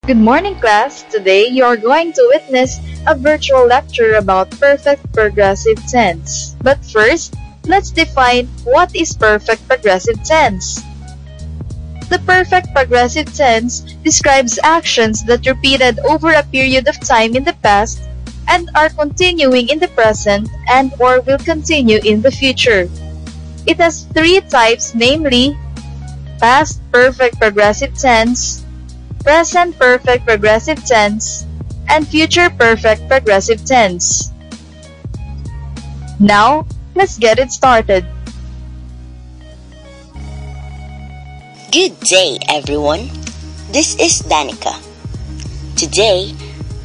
Good morning, class. Today you are going to witness a virtual lecture about perfect progressive tense. But first, let's define what is perfect progressive tense. The perfect progressive tense describes actions that repeated over a period of time in the past and are continuing in the present and or will continue in the future. It has three types, namely past perfect progressive tense, present perfect progressive tense, and future perfect progressive tense. Now, let's get it started. Good day, everyone. This is Danica. Today,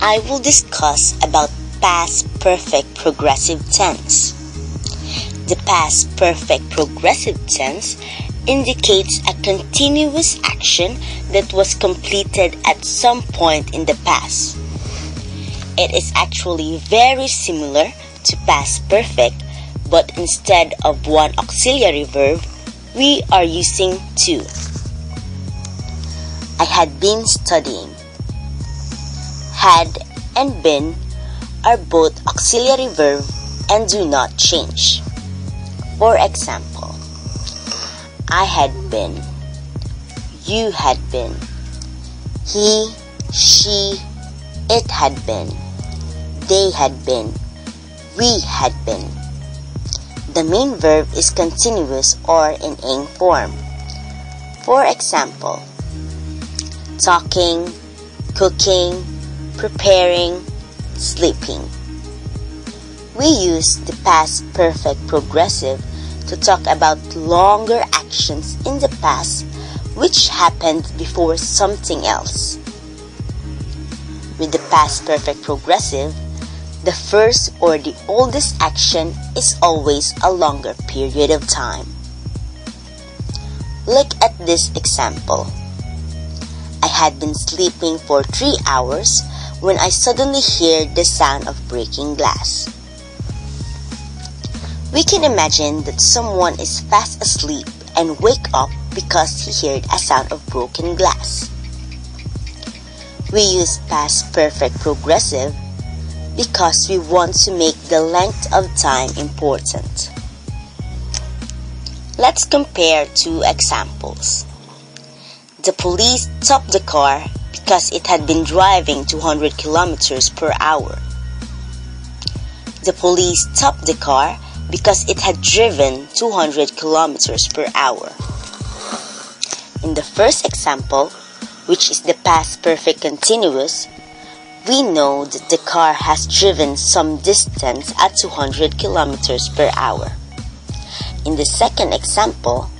I will discuss about past perfect progressive tense. The past perfect progressive tense indicates a continuous action that was completed at some point in the past. It is actually very similar to past perfect, but instead of one auxiliary verb, we are using two. I had been studying. Had and been are both auxiliary verb and do not change. For example, I had been, you had been, he, she, it had been, they had been, we had been. The main verb is continuous or in ing form. For example, talking, cooking, preparing, sleeping. We use the past perfect progressive to talk about longer actions in the past which happened before something else. With the past perfect progressive, the first or the oldest action is always a longer period of time. Look at this example. I had been sleeping for 3 hours when I suddenly heard the sound of breaking glass. We can imagine that someone is fast asleep and wake up because he heard a sound of broken glass. We use past perfect progressive because we want to make the length of time important. Let's compare two examples. The police stopped the car because it had been driving 200 kilometers per hour. The police stopped the car because it had driven 200 kilometers per hour. In the first example, which is the past perfect continuous, we know that the car has driven some distance at 200 kilometers per hour. In the second example,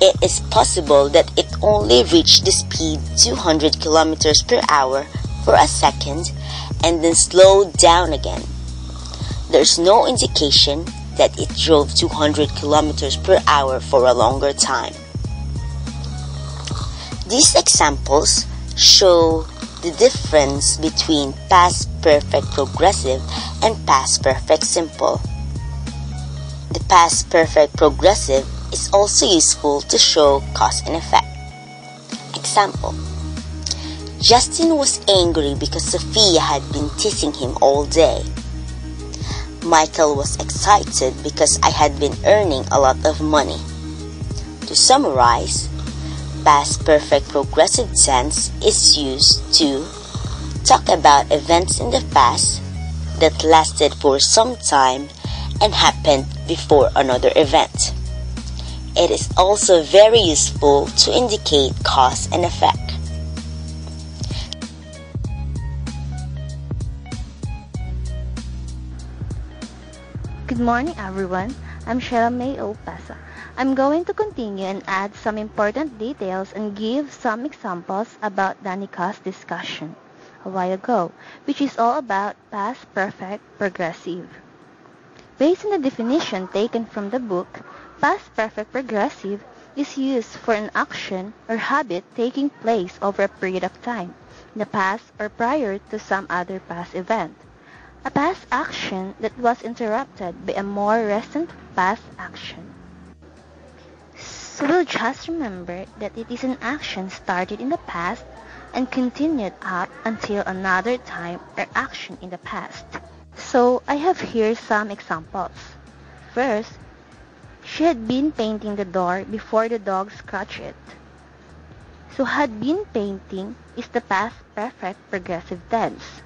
it is possible that it only reached the speed 200 kilometers per hour for a second and then slowed down again. There's no indication that it drove 200 kilometers per hour for a longer time. These examples show the difference between past perfect progressive and past perfect simple. The past perfect progressive is also useful to show cause and effect. Example: Justin was angry because Sophia had been teasing him all day. Michael was excited because I had been earning a lot of money. To summarize, past perfect progressive tense is used to talk about events in the past that lasted for some time and happened before another event. It is also very useful to indicate cause and effect. Good morning, everyone. I'm Cheryl May Opasa. I'm going to continue and add some important details and give some examples about Danica's discussion a while ago, which is all about past perfect progressive. Based on the definition taken from the book, past perfect progressive is used for an action or habit taking place over a period of time, in the past or prior to some other past event. A past action that was interrupted by a more recent past action. So we'll just remember that it is an action started in the past and continued up until another time or action in the past. So I have here some examples. First, she had been painting the door before the dog scratched it. So had been painting is the past perfect progressive tense.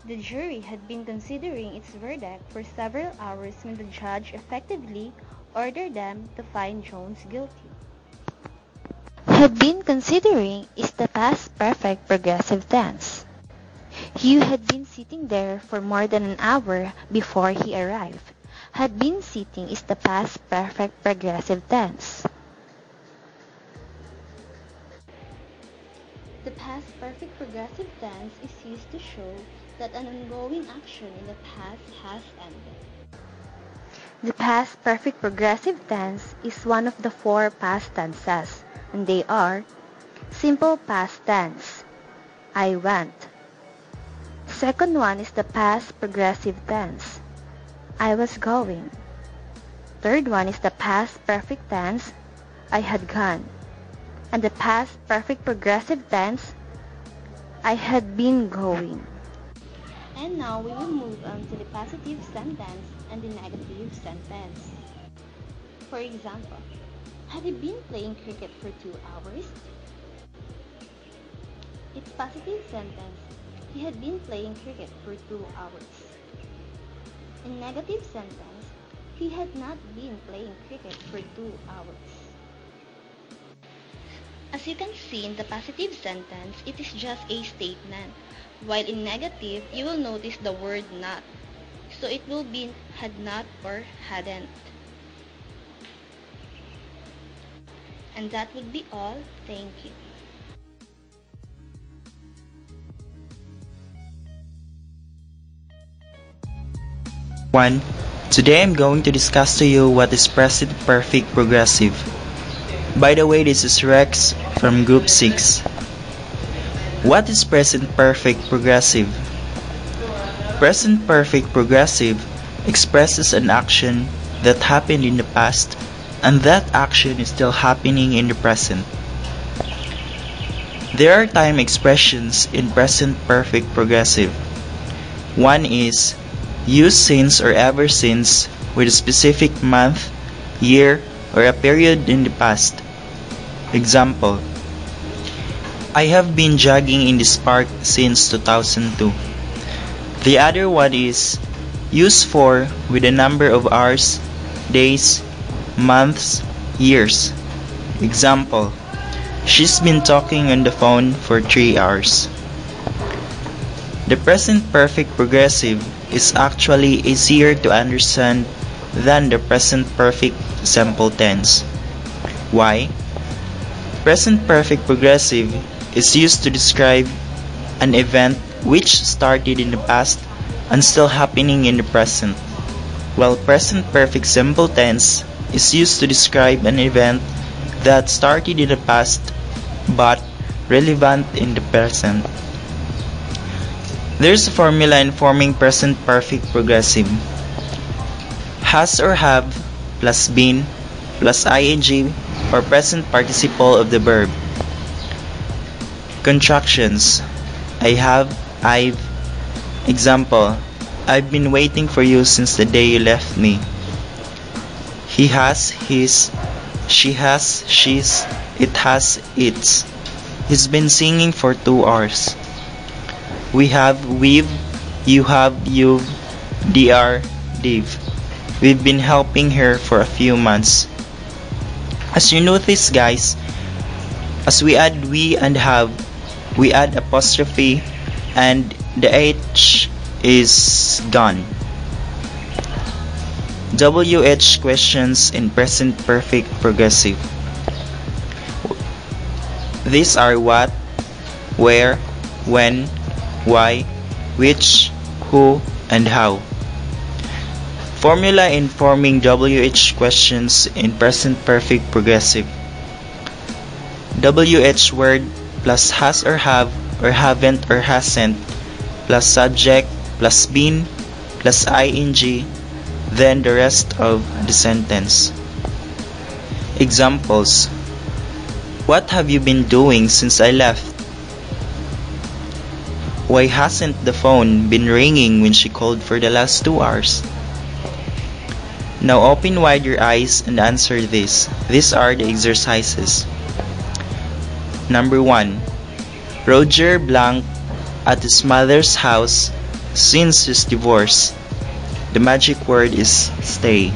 The jury had been considering its verdict for several hours when the judge effectively ordered them to find Jones guilty. Had been considering is the past perfect progressive tense. You had been sitting there for more than an hour before he arrived. Had been sitting is the past perfect progressive tense. The past perfect progressive tense is used to show that an ongoing action in the past has ended. The past perfect progressive tense is one of the four past tenses, and they are simple past tense, I went. Second one is the past progressive tense, I was going. Third one is the past perfect tense, I had gone. And the past perfect progressive tense, I had been going. And now we will move on to the positive sentence and the negative sentence. For example, had he been playing cricket for 2 hours? Its positive sentence, he had been playing cricket for 2 hours. In negative sentence, he had not been playing cricket for 2 hours. As you can see in the positive sentence, it is just a statement, while in negative, you will notice the word not. So it will be had not or hadn't. And that would be all. Thank you. One. Today I'm going to discuss to you what is present perfect progressive. By the way, this is Rex from Group 6. What is present perfect progressive? Present perfect progressive expresses an action that happened in the past and that action is still happening in the present. There are time expressions in present perfect progressive. One is use since or ever since with a specific month, year, or a period in the past. Example, I have been jogging in this park since 2002. The other one is use for with a number of hours, days, months, years. Example, she's been talking on the phone for 3 hours. The present perfect progressive is actually easier to understand than the present perfect simple tense. Why? Present perfect progressive is used to describe an event which started in the past and still happening in the present, while present perfect simple tense is used to describe an event that started in the past but relevant in the present. There's a formula in forming present perfect progressive. Has or have plus been plus ing or present participle of the verb. Contractions. I have, I've. Example, I've been waiting for you since the day you left me. He has, his. She has, she's. It has, its. He's been singing for 2 hours. We have, we've. You have, you've. Dr, they've. We've been helping her for a few months. As you notice, guys, as we add we and have, we add apostrophe and the H is gone. WH questions in present perfect progressive. These are what, where, when, why, which, who, and how. Formula in forming WH questions in present perfect progressive. WH word plus has or have or haven't or hasn't plus subject plus been plus ing, then the rest of the sentence. Examples. What have you been doing since I left? Why hasn't the phone been ringing when she called for the last 2 hours? Now open wide your eyes and answer this. These are the exercises. Number 1. Roger blank at his mother's house since his divorce. The magic word is stay.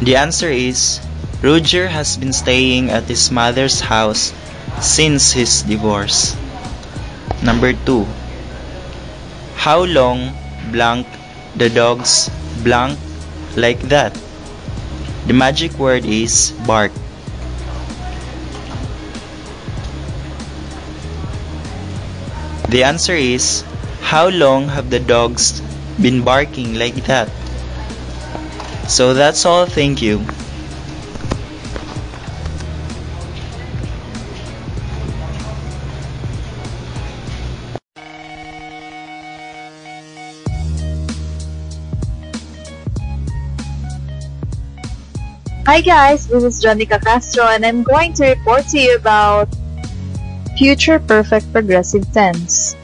The answer is Roger has been staying at his mother's house since his divorce. Number 2. How long blank the dogs blank like that? The magic word is bark. The answer is how long have the dogs been barking like that? So that's all. Thank you. Hi guys, this is Janica Castro and I'm going to report to you about future perfect progressive tense.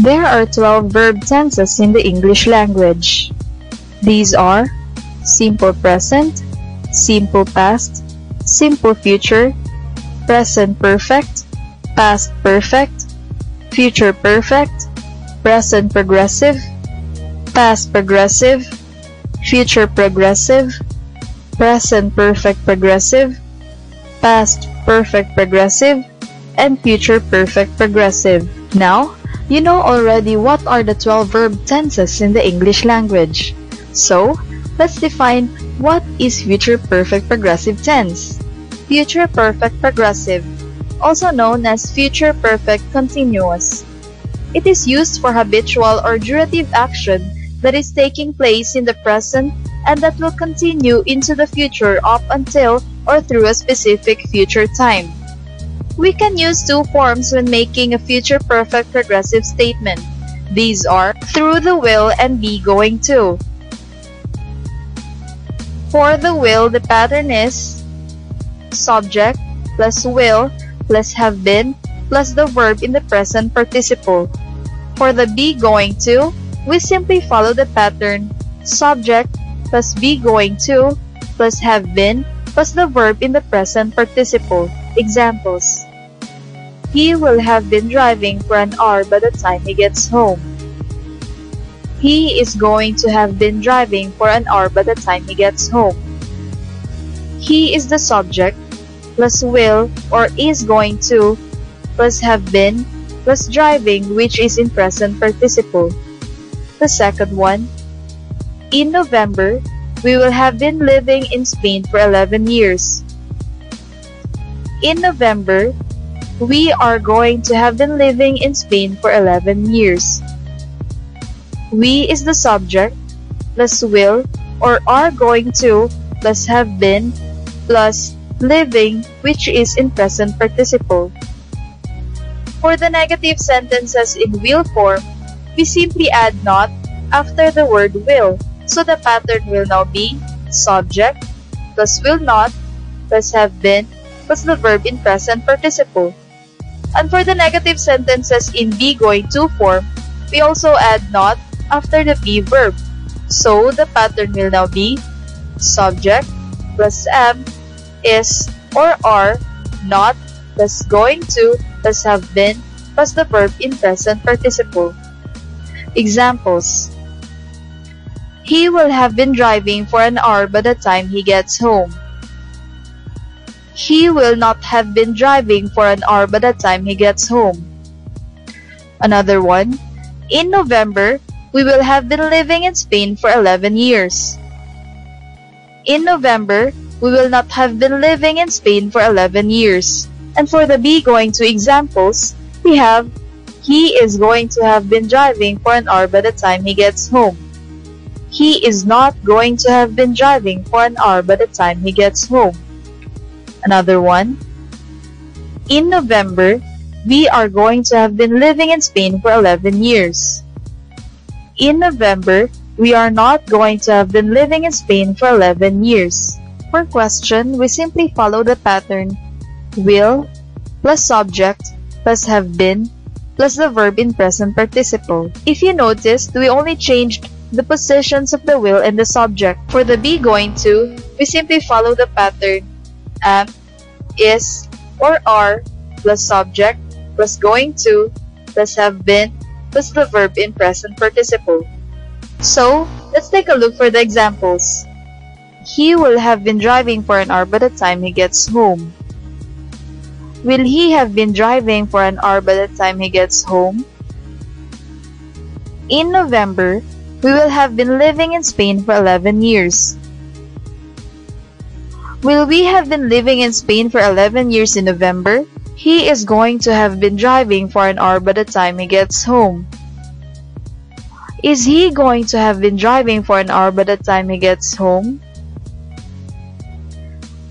There are 12 verb tenses in the English language. These are simple present, simple past, simple future, present perfect, past perfect, future perfect, present progressive, past progressive, future progressive, present perfect progressive, past perfect progressive, and future perfect progressive. Now, you know already what are the 12 verb tenses in the English language. So, let's define what is future perfect progressive tense. Future perfect progressive, also known as future perfect continuous. It is used for habitual or durative action that is taking place in the present and that will continue into the future up until or through a specific future time. We can use two forms when making a future perfect progressive statement. These are through the will and be going to. For the will, the pattern is subject plus will plus have been plus the verb in the present participle. For the be going to, we simply follow the pattern subject plus be going to plus have been plus the verb in the present participle. Examples: he will have been driving for an hour by the time he gets home. He is going to have been driving for an hour by the time he gets home. He is the subject plus will or is going to plus have been plus driving, which is in present participle. The second one, in November, we will have been living in Spain for 11 years. In November, we are going to have been living in Spain for 11 years. We is the subject plus will or are going to plus have been plus living, which is in present participle. For the negative sentences in will form, we simply add not after the word will. So the pattern will now be subject plus will not plus have been plus the verb in present participle. And for the negative sentences in be going to form, we also add not after the be verb. So the pattern will now be subject plus am, is or are, not plus going to plus have been plus the verb in present participle. Examples: he will have been driving for an hour by the time he gets home. He will not have been driving for an hour by the time he gets home. Another one, in November, we will have been living in Spain for 11 years. In November, we will not have been living in Spain for 11 years. And for the be going to examples, we have he is going to have been driving for an hour by the time he gets home. He is not going to have been driving for an hour by the time he gets home. Another one, in November, we are going to have been living in Spain for 11 years. In November, We are not going to have been living in Spain for 11 years. For question, we simply follow the pattern will plus subject plus have been plus the verb in present participle. If you noticed, we only changed the positions of the will and the subject. For the be going to, we simply follow the pattern am, is, or are plus subject plus going to plus have been plus the verb in present participle. So, let's take a look for the examples. He will have been driving for an hour by the time he gets home. Will he have been driving for an hour by the time he gets home? In November, we will have been living in Spain for 11 years. Will we have been living in Spain for 11 years in November? He is going to have been driving for an hour by the time he gets home. Is he going to have been driving for an hour by the time he gets home?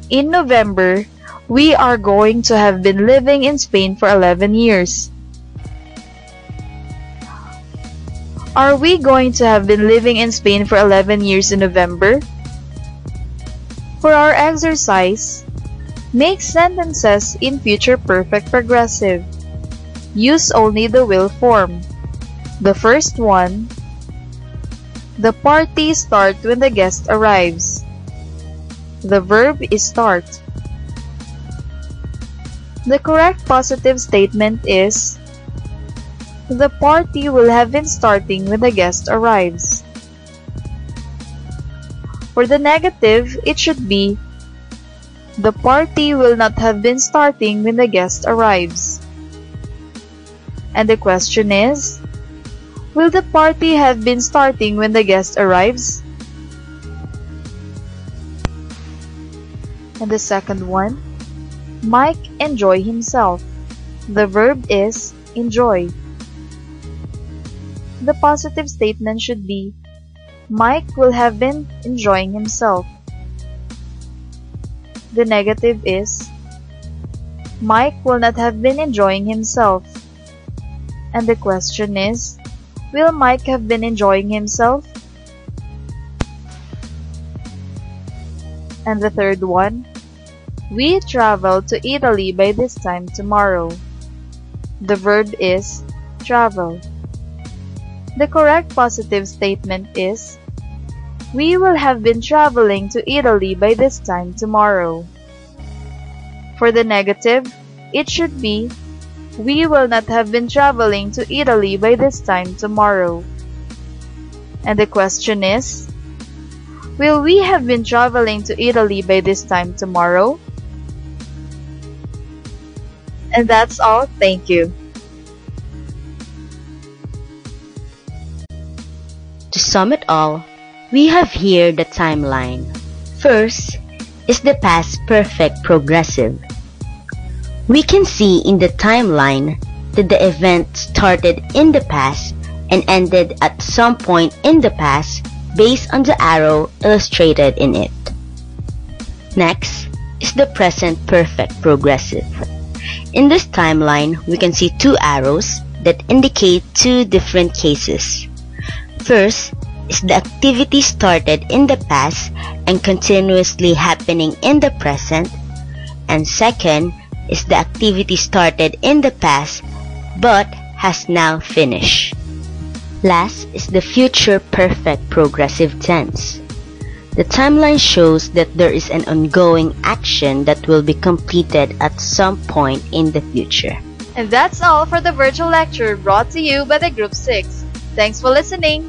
In November, we are going to have been living in Spain for 11 years. Are we going to have been living in Spain for 11 years in November? For our exercise, make sentences in future perfect progressive. Use only the will form. The first one, the party starts when the guest arrives. The verb is start. The correct positive statement is the party will have been starting when the guest arrives. For the negative, it should be the party will not have been starting when the guest arrives. And the question is, will the party have been starting when the guest arrives? And the second one, Mike enjoy himself. The verb is enjoy. The positive statement should be Mike will have been enjoying himself. The negative is Mike will not have been enjoying himself. And the question is, will Mike have been enjoying himself? And the third one, we travel to Italy by this time tomorrow. The verb is travel. The correct positive statement is we will have been traveling to Italy by this time tomorrow. For the negative, it should be we will not have been traveling to Italy by this time tomorrow. And the question is, will we have been traveling to Italy by this time tomorrow? And that's all. Thank you. To sum it all, we have here the timeline. First is the past perfect progressive. We can see in the timeline that the event started in the past and ended at some point in the past based on the arrow illustrated in it. Next is the present perfect progressive. In this timeline, we can see two arrows that indicate two different cases. First is the activity started in the past and continuously happening in the present, and second is the activity started in the past but has now finished. Last is the future perfect progressive tense. The timeline shows that there is an ongoing action that will be completed at some point in the future. And that's all for the virtual lecture brought to you by the Group 6. Thanks for listening.